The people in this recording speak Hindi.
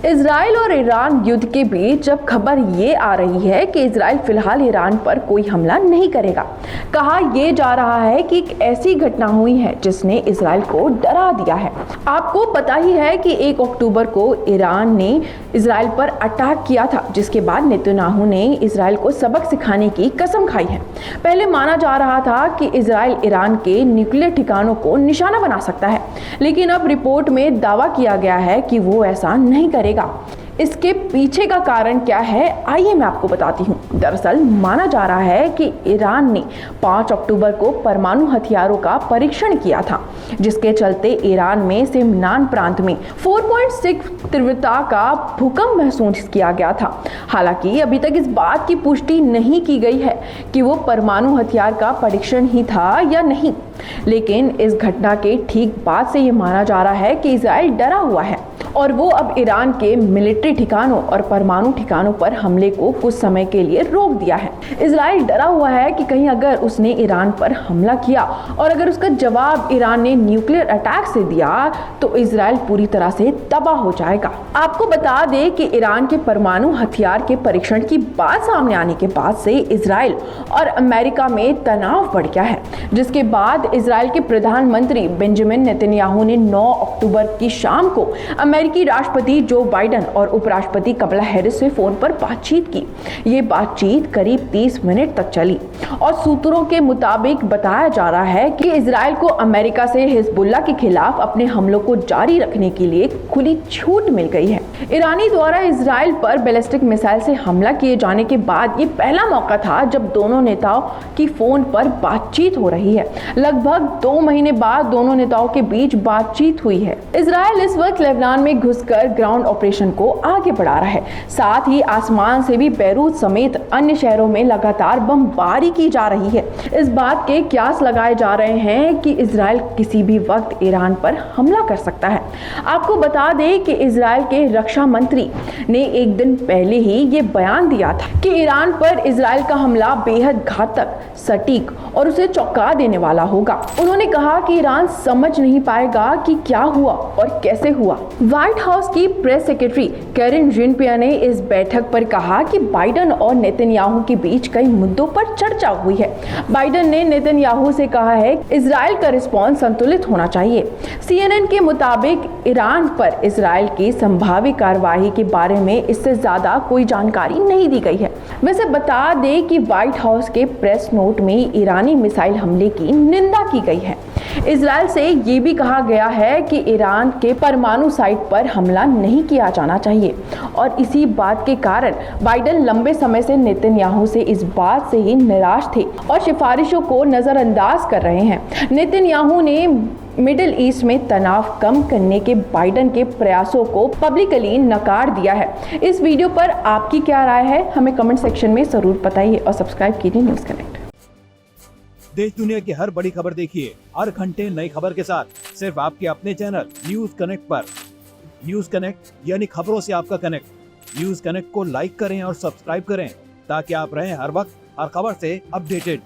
इजराइल और ईरान युद्ध के बीच जब खबर ये आ रही है कि इजराइल फिलहाल ईरान पर कोई हमला नहीं करेगा, कहा यह जा रहा है कि एक ऐसी घटना हुई है जिसने इजराइल को डरा दिया है। आपको पता ही है कि 1 अक्टूबर को ईरान ने इजराइल पर अटैक किया था, जिसके बाद नेतन्याहू ने इजराइल को सबक सिखाने की कसम खाई है। पहले माना जा रहा था कि इजराइल ईरान के न्यूक्लियर ठिकानों को निशाना बना सकता है, लेकिन अब रिपोर्ट में दावा किया गया है कि वो ऐसा नहीं करेगा। इसके पीछे का कारण क्या है, आइए मैं आपको बताती हूँ। दरअसल माना जा रहा है कि ईरान ने 5 अक्टूबर को परमाणु हथियारों का परीक्षण किया था, जिसके चलते ईरान में सिमनान प्रांत में 4.6 तीव्रता का भूकंप महसूस किया गया था। हालांकि अभी तक इस बात की पुष्टि नहीं की गई है कि वो परमाणु हथियार का परीक्षण ही था या नहीं, लेकिन इस घटना के ठीक बाद से ये माना जा रहा है कि इजराइल डरा हुआ है और वो अब ईरान के मिलिट्री ठिकानों और परमाणु ठिकानों पर हमले को कुछ समय के लिए रोक दिया है। इजराइल डरा हुआ है कि कहीं अगर उसने ईरान पर हमला किया और अगर उसका जवाब ईरान ने न्यूक्लियर अटैक से दिया तो इजराइल पूरी तरह से तबाह हो जाएगा। आपको बता दें कि ईरान के परमाणु हथियार के परीक्षण की बात सामने आने के बाद से इजराइल और अमेरिका में तनाव बढ़ गया है, जिसके बाद इजराइल के प्रधानमंत्री बेंजामिन नेतन्याहू ने 9 अक्टूबर की शाम को अमेरिकी राष्ट्रपति जो बाइडेन और उपराष्ट्रपति कमला हैरिस से फोन पर बातचीत की। ये बातचीत करीब 30 मिनट तक चली और सूत्रों के मुताबिक बताया जा रहा है कि इजराइल को अमेरिका से हिजबुल्लाह के खिलाफ अपने हमलों को जारी रखने के लिए खुली छूट मिल गई है। ईरानी द्वारा इजराइल पर बैलिस्टिक मिसाइल से हमला किए जाने के बाद ये पहला मौका था जब दोनों नेताओं की फोन पर बातचीत हो रही है। लगभग 2 महीने बाद दोनों नेताओं के बीच बातचीत हुई है। इजराइल इस वक्त लेबनान में घुसकर ग्राउंड ऑपरेशन को आगे बढ़ा रहा है। साथ ही आसमान से भी बैरूत समेत अन्य शहरों में लगातार बमबारी की जा रही है। इस बात के क्यास लगाए जा रहे हैं कि इजराइल किसी भी वक्त ईरान पर हमला कर सकता है। आपको बता दें कि इजराइल के रक्षा मंत्री ने एक दिन पहले ही ये बयान दिया था कि ईरान पर इजराइल का हमला बेहद घातक, सटीक और उसे चौंका देने वाला होगा। उन्होंने कहा कि ईरान समझ नहीं पाएगा कि क्या हुआ और कैसे हुआ। व्हाइट हाउस की प्रेस सेक्रेटरी कैरिन जेन-पियरे ने इस बैठक पर कहा कि बाइडेन और नेतन्याहू के बीच कई मुद्दों पर चर्चा हुई है। बाइडेन ने नेतन्याहू से कहा है इजराइल का रिस्पॉन्स संतुलित होना चाहिए। CNN के मुताबिक ईरान पर इजराइल की संभावित कार्रवाई के बारे में इससे ज्यादा कोई जानकारी नहीं दी गई है। वैसे बता दें कि व्हाइट हाउस के प्रेस नोट में ईरानी मिसाइल हमले की निंदा की गई है। इजराइल से ये भी कहा गया है कि ईरान के परमाणु साइट पर हमला नहीं किया जाना चाहिए और इसी बात के कारण बाइडेन लंबे समय से नेतन्याहू से इस बात से ही निराश थे और सिफारिशों को नजरअंदाज कर रहे हैं। नेतन्याहू ने मिडिल ईस्ट में तनाव कम करने के बाइडेन के प्रयासों को पब्लिकली नकार दिया है। इस वीडियो पर आपकी क्या राय है, हमें कमेंट सेक्शन में जरूर बताइए और सब्सक्राइब कीजिए न्यूज़ कनेक्ट। देश दुनिया की हर बड़ी खबर देखिए हर घंटे नई खबर के साथ सिर्फ आपके अपने चैनल न्यूज़ कनेक्ट पर। न्यूज़ कनेक्ट यानी खबरों से आपका कनेक्ट। न्यूज़ कनेक्ट को लाइक करें और सब्सक्राइब करें ताकि आप रहें हर वक्त हर खबर से अपडेटेड।